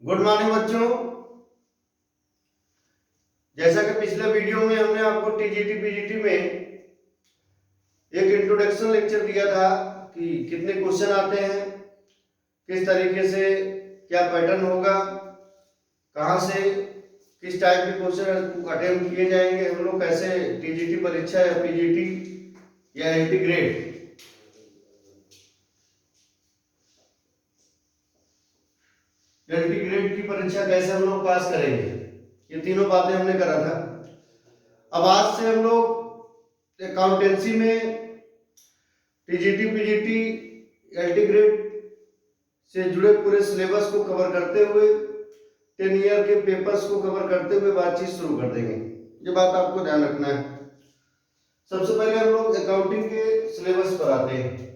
Good morning बच्चों। जैसा कि पिछले वीडियो में हमने आपको टीजीटी पीजीटी में एक इंट्रोडक्शन लेक्चर दिया था कि कितने क्वेश्चन आते हैं, किस तरीके से क्या पैटर्न होगा, कहां से किस टाइप के क्वेश्चन अटेम्प्ट किए जाएंगे, हम लोग कैसे टीजीटी परीक्षा या पीजीटी या इंटीग्रेट की परीक्षा कैसे हम लोग पास करेंगे, ये तीनों बातें हमने करा था। अब आज से हम लोग अकाउंटेंसी में टीजीटी पीजीटी एलटी ग्रेड से जुड़े पूरे सिलेबस को कवर करते हुए 10 ईयर के पेपर्स को कवर करते हुए बातचीत शुरू कर देंगे। ये बात आपको ध्यान रखना है। सबसे पहले हम लोग अकाउंटिंग के सिलेबस पर आते हैं।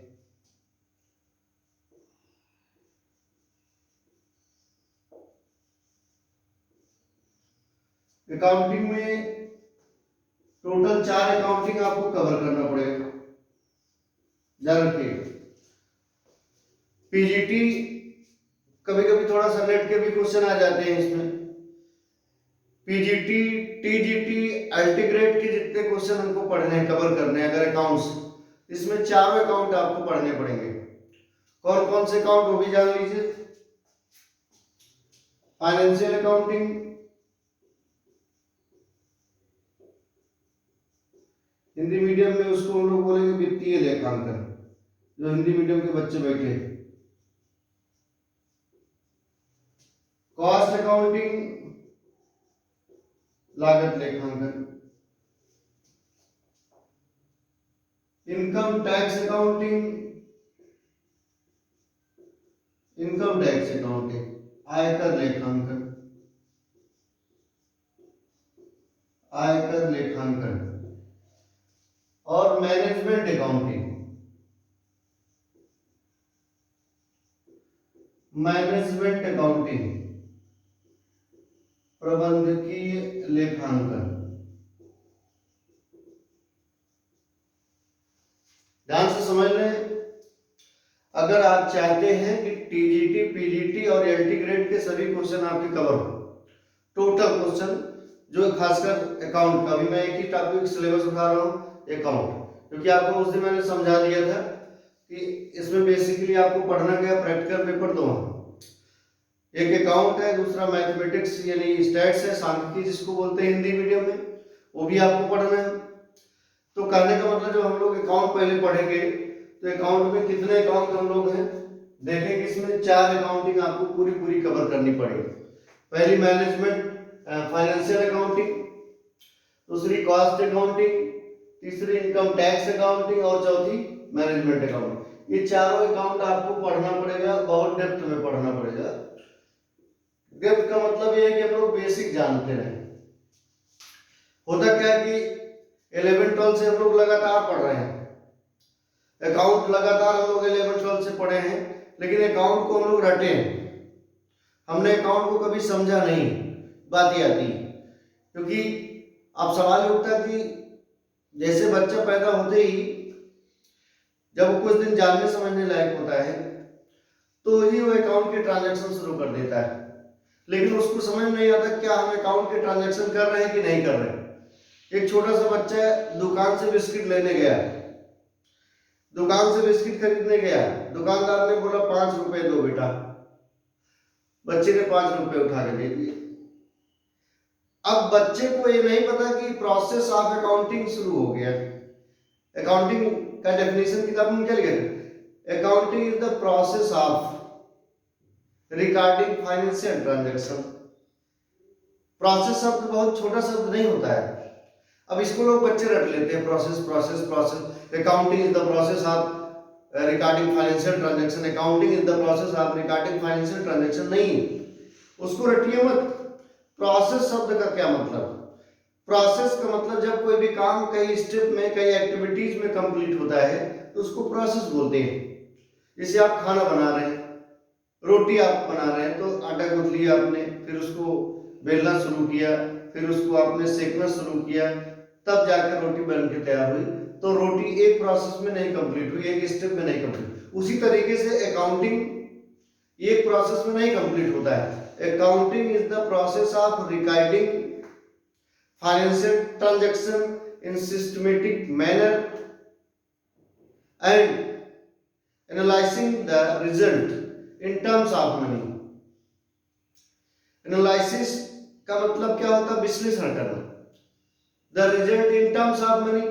अकाउंटिंग में टोटल 4 अकाउंटिंग आपको कवर करना पड़ेगा, ध्यान रखिए। पीजीटी कभी कभी थोड़ा सा नेट के भी क्वेश्चन आ जाते हैं इसमें। पीजीटी टीजीटी अल्टीग्रेड के जितने क्वेश्चन हमको पढ़ने हैं, कवर करने हैं, अगर अकाउंट्स, इसमें चारों अकाउंट आपको पढ़ने पड़ेंगे। कौन कौन से अकाउंट वो भी जान लीजिए। फाइनेंशियल अकाउंटिंग, हिंदी मीडियम में उसको हम लोग बोलेंगे वित्तीय लेखांकन, जो हिंदी मीडियम के बच्चे बैठे। कॉस्ट अकाउंटिंग, लागत लेखांकन। Income tax accounting, income tax accounting, आयकर लेखांकन, आयकर लेखांकन। और मैनेजमेंट अकाउंटिंग, मैनेजमेंट अकाउंटिंग, प्रबंधकीय लेखांकन। ध्यान से समझ लें, अगर आप चाहते हैं कि टीजीटी पीजीटी और एलटी ग्रेड के सभी क्वेश्चन आपके कवर हो, टोटल क्वेश्चन जो खासकर अकाउंट का, अभी मैं एक ही टॉपिक सिलेबस उठा रहा हूँ अकाउंट, क्योंकि आपको उस दिन मैंने समझा दिया था कि इसमें बेसिकली आपको पढ़ना क्या, प्रैक्टिकल पेपर दो हैं। एक अकाउंट है, दूसरा मैथमेटिक्स यानी स्टैट्स है, सांख्यिकी जिसको बोलते हैं हिंदी मीडियम में, वो भी आपको पढ़ना है। तो कहने का मतलब जब हम लोग अकाउंट पहले पढ़ेंगे तो अकाउंट में कितने अकाउंट हम लोग हैं देखेंगे, इसमें 4 अकाउंटिंग आपको पूरी कवर करनी पड़ेगी। पहली मैनेजमेंट फाइनेंशियल अकाउंटिंग, दूसरी कॉस्ट अकाउंटिंग, तीसरी इनकम टैक्स अकाउंटिंग और चौथी मैनेजमेंट अकाउंटिंग। ये चारों अकाउंट आपको पढ़ना पड़ेगा, बहुत डेप्थ में पढ़ना पड़ेगा। डेप्थ का मतलब ये है कि हम लोग बेसिक जानते रहे। होता क्या है कि 11-12 से हम लोग लगातार पढ़ रहे हैं, अकाउंट लगातार हम लोग 11-12 से पढ़े हैं, लेकिन अकाउंट को हम लोग रटे हैं, हमने अकाउंट को कभी समझा नहीं। बात ये आती है क्योंकि अब सवाल उठता कि जैसे बच्चा पैदा होते ही जब कुछ दिन जानने समझने लायक होता है तो ही वो अकाउंट के ट्रांजैक्शन शुरू कर देता है, लेकिन उसको समझ नहीं आता क्या हम अकाउंट के ट्रांजैक्शन कर रहे हैं कि नहीं कर रहे हैं। एक छोटा सा बच्चा दुकान से बिस्किट लेने गया, दुकान से बिस्किट खरीदने गया, दुकानदार ने बोला 5 रुपए दो बेटा, बच्चे ने 5 रुपए उठा के दे दिए। अब बच्चे को ये नहीं पता कि प्रोसेस ऑफ अकाउंटिंग शुरू हो गया। अकाउंटिंग का डेफिनेशन किताब में क्या लिखा है, accounting is the process of recording financial transaction. Process शब्द बहुत छोटा शब्द नहीं होता है, अब इसको लोग बच्चे रट लेते हैं, process process process. Accounting is the process of recording financial transaction, accounting is the process of recording financial transaction. नहीं, उसको रटिए मत। प्रोसेस शब्द का क्या मतलब, प्रोसेस का मतलब जब कोई भी काम कई स्टेप में, कई एक्टिविटीज में कंप्लीट होता है तो उसको प्रोसेस बोलते हैं। जैसे आप खाना बना रहे हैं, रोटी आप बना रहे हैं, तो आटा गूंथ लिया आपने, फिर उसको बेलना शुरू किया, फिर उसको आपने सेकना शुरू किया, तब जाकर रोटी बन के तैयार हुई। तो रोटी एक प्रोसेस में नहीं कंप्लीट हुई, एक स्टेप में नहीं कंप्लीट। उसी तरीके से अकाउंटिंग एक प्रोसेस में नहीं कंप्लीट होता है। Accounting is the process of recording financial transaction in systematic manner and analysing the result in terms of money. Analysis का मतलब क्या होता है? विश्लेषण करना। The result in terms of money,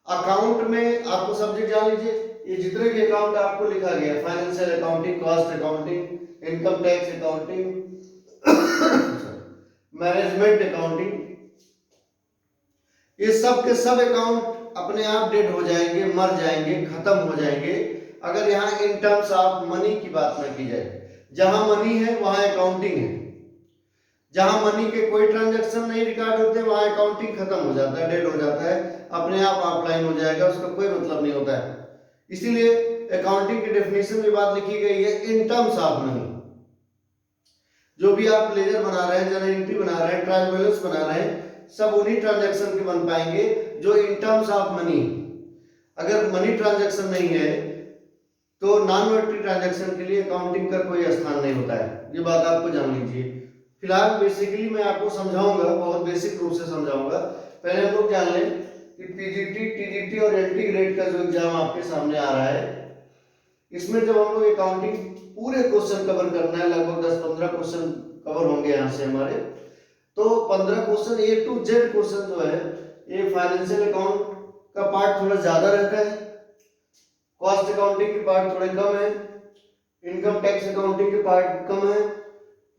account में आपको सब्जेक्ट जान लीजिए, ये जितने भी अकाउंट आपको लिखा गया, financial accounting, cost accounting, income tax accounting, management accounting, ये सब के सब अकाउंट अपने आप डेड हो जाएंगे, मर जाएंगे, खत्म हो जाएंगे अगर यहाँ इन टर्म्स ऑफ मनी की बात न की जाए। जहां मनी है वहां अकाउंटिंग है, जहां मनी के कोई ट्रांजैक्शन नहीं रिकॉर्ड होते वहां अकाउंटिंग खत्म हो जाता है, डेड हो जाता है, अपने आप ऑफलाइन हो जाएगा, उसका कोई मतलब नहीं होता है। इसीलिए अकाउंटिंग की डेफिनेशन में बात लिखी गई है इन टर्म्स ऑफ मनी। जो भी आप लेजर बना रहे हैं, जर्नल एंट्री बना रहे हैं, ट्रायल बैलेंस बना रहे हैं, सब उन्हीं ट्रांजैक्शन के बन पाएंगे जो इन टर्म्स ऑफ मनी। अगर मनी ट्रांजैक्शन नहीं है तो नॉन मॉनेटरी ट्रांजैक्शन के लिए अकाउंटिंग का कोई स्थान नहीं होता है, ये बात आपको जान लीजिए। फिलहाल बेसिकली मैं आपको समझाऊंगा, बहुत बेसिक रूप से समझाऊंगा। पहले हम लोग जान लें कि पीजीटी, टीजीटी और एलटी ग्रेड का जो एग्जाम आपके सामने आ रहा है, इसमें जब हम लोग अकाउंटिंग पूरे क्वेश्चन कवर करना है, लगभग 10-15 क्वेश्चन कवर होंगे यहाँ से हमारे, तो 15 question A to Z question जो है, ये फाइनेंशियल अकाउंट का पार्ट थोड़ा ज्यादा रहता है, कॉस्ट अकाउंटिंग के पार्ट थोड़े कम है, इनकम टैक्स अकाउंटिंग के पार्ट कम है,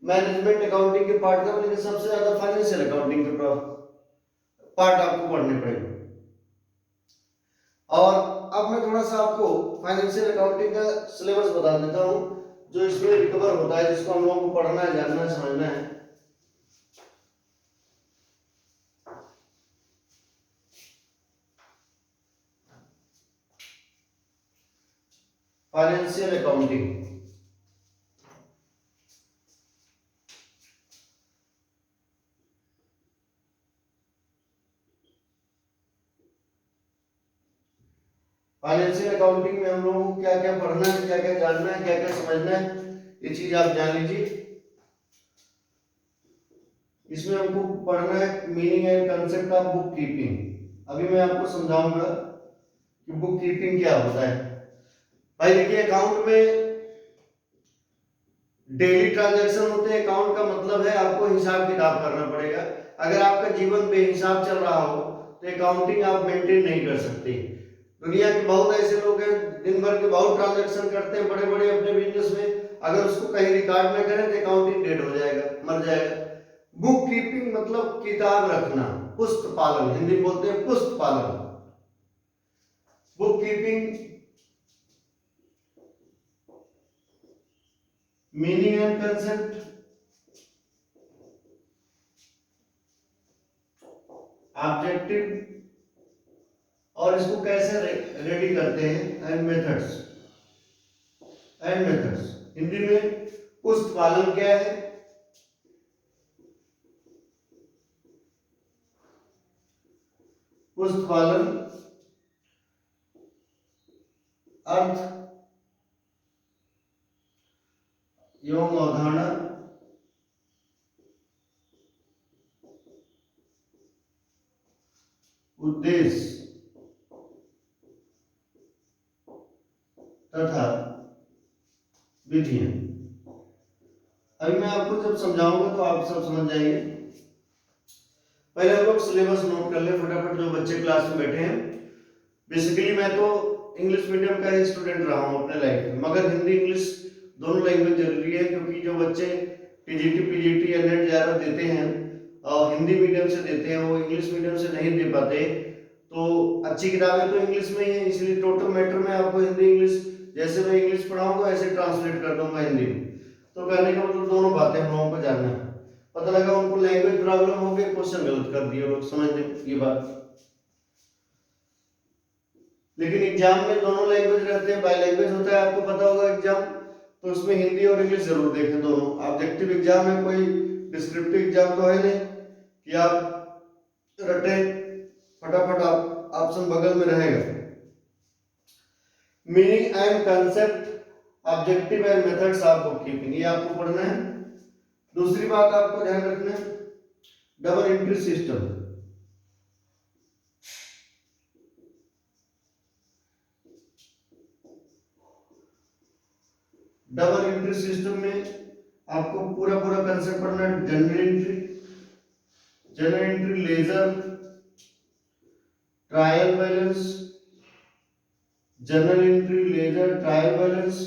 मैनेजमेंट अकाउंटिंग के पार्ट कम, लेकिन सबसे ज्यादा फाइनेंशियल अकाउंटिंग के पार्ट आपको पढ़ने पड़ेंगे। और अब मैं थोड़ा सा आपको फाइनेंशियल अकाउंटिंग का सिलेबस बता देता हूं जो इसमें रिकवर होता है, जिसको हम लोगों को पढ़ना है, जानना है, समझना है। फाइनेंशियल अकाउंटिंग फाइनेंशियल अकाउंटिंग में हम लोगों को क्या क्या पढ़ना है, क्या क्या जानना है, क्या क्या समझना है, ये चीज आप जान लीजिए। इसमें हमको पढ़ना है meaning and concept of book keeping. अभी मैं आपको समझाऊंगा कि बुक कीपिंग क्या होता है। भाई देखिए, अकाउंट में डेली ट्रांजैक्शन होते हैं। अकाउंट का मतलब है आपको हिसाब किताब करना पड़ेगा। अगर आपका जीवन बेहिसाब चल रहा हो तो अकाउंटिंग आप मेंटेन नहीं कर सकते। दुनिया के बहुत ऐसे लोग हैं, दिन भर के बहुत ट्रांजैक्शन करते हैं बड़े बड़े अपने बिजनेस में, अगर उसको कहीं रिकॉर्ड ना करें तो अकाउंटिंग डेड हो जाएगा, मर जाएगा। बुक कीपिंग मतलब किताब रखना, पुस्त पालन, हिंदी में बोलते हैं पुस्त पालन। Book keeping meaning and concept, objective और इसको कैसे रेडी करते हैं, एंड मेथड्स। हिंदी में पुस्त पालन क्या है, पुस्त पालन अर्थ एवं अवधारणा, उद्देश्य तथा विधियां। अभी मैं आपको जब समझाऊंगा तो आप सब समझ जाएंगे। पहले हम लोग सिलेबस नोट कर ले फटाफट, जो बच्चे क्लास में बैठे हैं। बेसिकली मैं तो इंग्लिश मीडियम का ही स्टूडेंट रहा हूँ अपने लाइफ में, मगर हिंदी इंग्लिश दोनों लैंग्वेज जरूरी है, क्योंकि जो बच्चे टीजीटी, पीजीटी या नेट जेआरएफ देते हैं और हिंदी मीडियम से देते हैं, वो इंग्लिश मीडियम से नहीं दे पाते। तो अच्छी किताबें तो इंग्लिश में ही है, इसलिए टोटल मैटर में आपको हिंदी इंग्लिश, जैसे मैं इंग्लिश पढ़ाऊंगा ऐसे ट्रांसलेट कर दूंगा हिंदी में। तो कहने का मतलब दोनों बातें हम लोगों को जानना है। पता लगा उनको लैंग्वेज प्रॉब्लम हो गई, क्वेश्चन गलत कर दिए लोग, समझ लें ये बात। लेकिन एग्जाम में दोनों लैंग्वेज रहते हैं, बाई लैंग्वेज होता है, आपको पता होगा एग्जाम, तो उसमें हिंदी और इंग्लिश जरूर देखें दोनों। ऑब्जेक्टिव एग्जाम है, कोई डिस्क्रिप्टिव एग्जाम तो है नहीं कि आप रटे फटाफट, आप ऑप्शन बगल में रहेगा। Meaning and concept objective and methods of book keeping, ये आपको पढ़ना है। दूसरी बात आपको ध्यान रखना है, double entry system. Double entry system में आपको पूरा पूरा कंसेप्ट पढ़ना है। Journal entry, ledger, trial balance, journal entry, ledger, trial balance,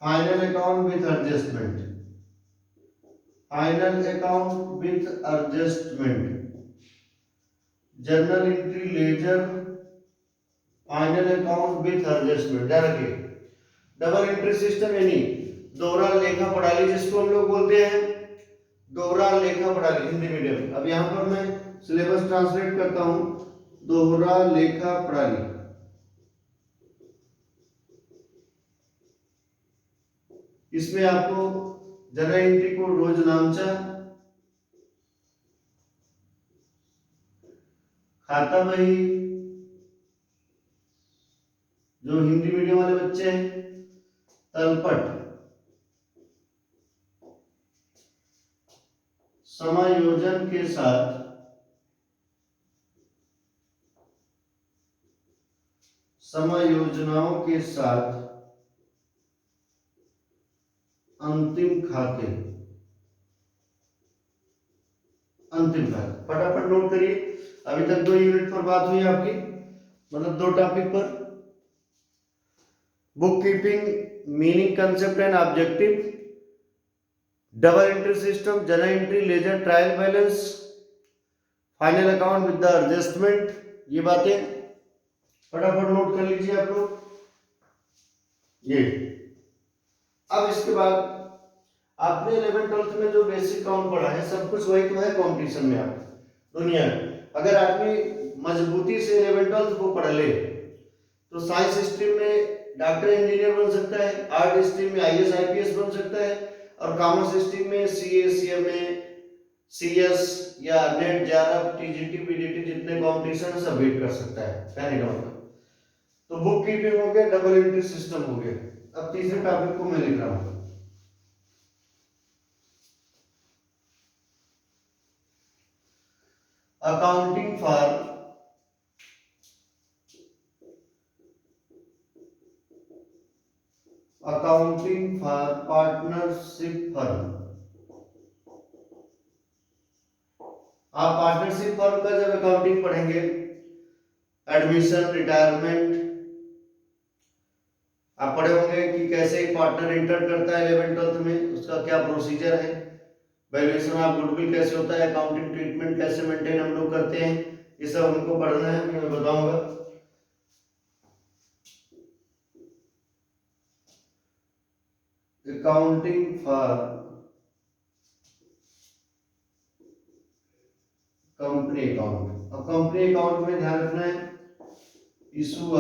final account with adjustment, final account with adjustment, journal entry, ledger, final account with adjustment. ध्यान रखिए, double entry system यानी दोहरा लेखा प्रणाली, जिसको हम लोग बोलते हैं दोहरा लेखा प्रणाली हिंदी मीडियम। अब यहां पर मैं सिलेबस ट्रांसलेट करता हूं, दोहरा लेखा प्रणाली। इसमें आपको जनरल एंट्री को रोज नामचा, खाता बही, जो हिंदी मीडियम वाले बच्चे हैं तलपट, समायोजन के साथ, समायोजनाओं के साथ अंतिम खाते, अंतिम खाते। फटाफट नोट करिए, अभी तक 2 यूनिट पर बात हुई आपकी, मतलब 2 टॉपिक पर, bookkeeping, meaning, concept and objective, double entry system, journal entry, ledger, trial balance, final account with the adjustment. ये बातें फटाफट नोट कर लीजिए आप लोग। ये अब इसके बाद आपने 11th-12th में जो बेसिक काउंट पढ़ा है, सब कुछ वही तो है कंपटीशन में आप दुनिया में। अगर आदमी मजबूती से 11th-12th को पढ़ ले तो साइंस स्ट्रीम में डॉक्टर इंजीनियर बन सकता है, आर्ट स्ट्रीम में आईएएस आईपीएस बन सकता है, और कॉमर्स स्ट्रीम में सीए, सीएमए, सीएस या नेट, जेआरएफ, टीजीटी, पीजीटी जितने कंपटीशन है सब बीट कर सकता है, कहने का मतलब। तो बुक कीपिंग हो गया, डबल एंट्री सिस्टम हो गया। अब तीसरे टॉपिक को मैं लिख रहा हूं, अकाउंटिंग फॉर पार्टनरशिप फर्म। आप पार्टनरशिप फर्म का जब अकाउंटिंग पढ़ेंगे, एडमिशन, रिटायरमेंट, आप पढ़े होंगे कि कैसे एक पार्टनर इंटर करता है 11th-12th में, उसका क्या प्रोसीजर है, वैल्यूएशन ऑफ गुडविल कैसे होता है, अकाउंटिंग ट्रीटमेंट कैसे मेंटेन हम लोग करते हैं, ये सब हमको पढ़ना है, मैं बताऊंगा। Accounting for company account. अब कंपनी अकाउंट में ध्यान रखना है, issue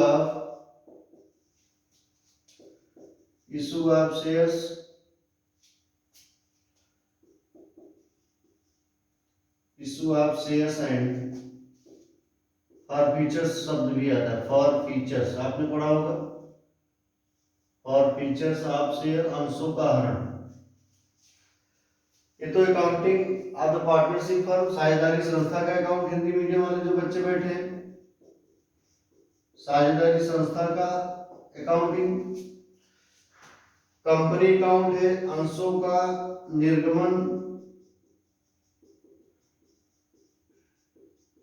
of shares, issue of shares and for features शब्द भी आता है, फॉर फीचर्स आपने पढ़ा होगा, फॉर फीचर्स ऑफ शेयर, अंशों का हरण। ये तो accounting of the partnership firm, साझेदारी संस्था का अकाउंट, हिंदी मीडियम वाले जो बच्चे बैठे हैं, साझेदारी संस्था का अकाउंटिंग। कंपनी अकाउंट है अंशों का निर्गमन,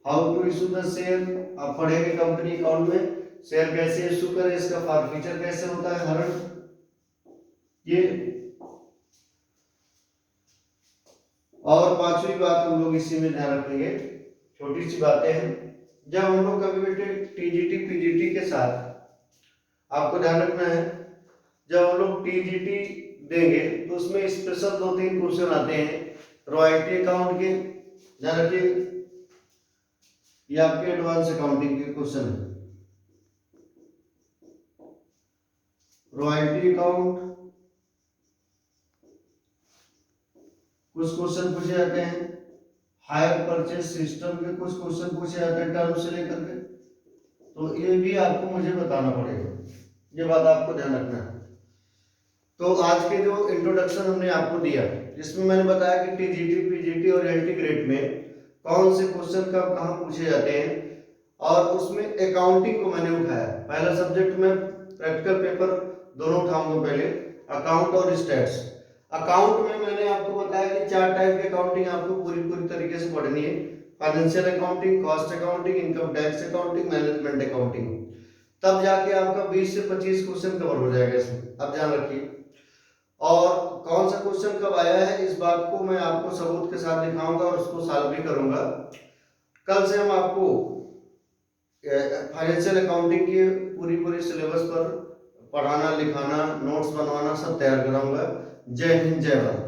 how to issue the share, आप पढ़ेंगे कंपनी अकाउंट में शेयर कैसे इशू करें, इसका फॉर फीचर कैसे होता है, हरण। ये और 5वीं बात हम लोग इसी में ध्यान रखेंगे, छोटी सी बातें हैं। जब हम लोग कभी बेटे टीजीटी पीजीटी के साथ, आपको ध्यान रखना है, जब हम लोग टीजीटी देंगे तो उसमें स्पेशल 2-3 क्वेश्चन आते हैं रॉयल्टी अकाउंट के, ध्यान रखिए, ये आपके एडवांस अकाउंटिंग के क्वेश्चन है। रॉयल्टी अकाउंट कुछ क्वेश्चन पूछे जाते हैं, हायर परचेज सिस्टम के कुछ क्वेश्चन पूछे जाते हैं टर्म से लेकर के, तो ये भी आपको मुझे बताना पड़ेगा, ये बात आपको ध्यान रखना है। तो आज के जो इंट्रोडक्शन हमने आपको दिया, जिसमें मैंने बताया कि टीजीटी, पीजीटी और एलटी ग्रेड में कौन से क्वेश्चन कब कहाँ पूछे जाते हैं, और उसमें अकाउंटिंग को मैंने उठाया। पहला सब्जेक्ट में प्रैक्टिकल पेपर दोनों उठाऊंगा, पहले अकाउंट और स्टैट्स। अकाउंट में मैंने आपको बताया कि 4 टाइप की अकाउंटिंग आपको पूरी तरीके से पढ़नी है। Financial accounting, cost accounting, income tax accounting, management accounting. तब जाके आपका 20 से 25 क्वेश्चन कवर हो जाएगा इसमें, आप ध्यान रखिए। और कौन सा क्वेश्चन कब आया है इस बात को मैं आपको सबूत के साथ दिखाऊंगा और उसको सॉल्व भी करूंगा। कल से हम आपको फाइनेंशियल अकाउंटिंग की पूरी सिलेबस पर पढ़ाना, लिखाना, नोट्स बनवाना सब तैयार कराऊंगा। जय हिंद, जय भारत।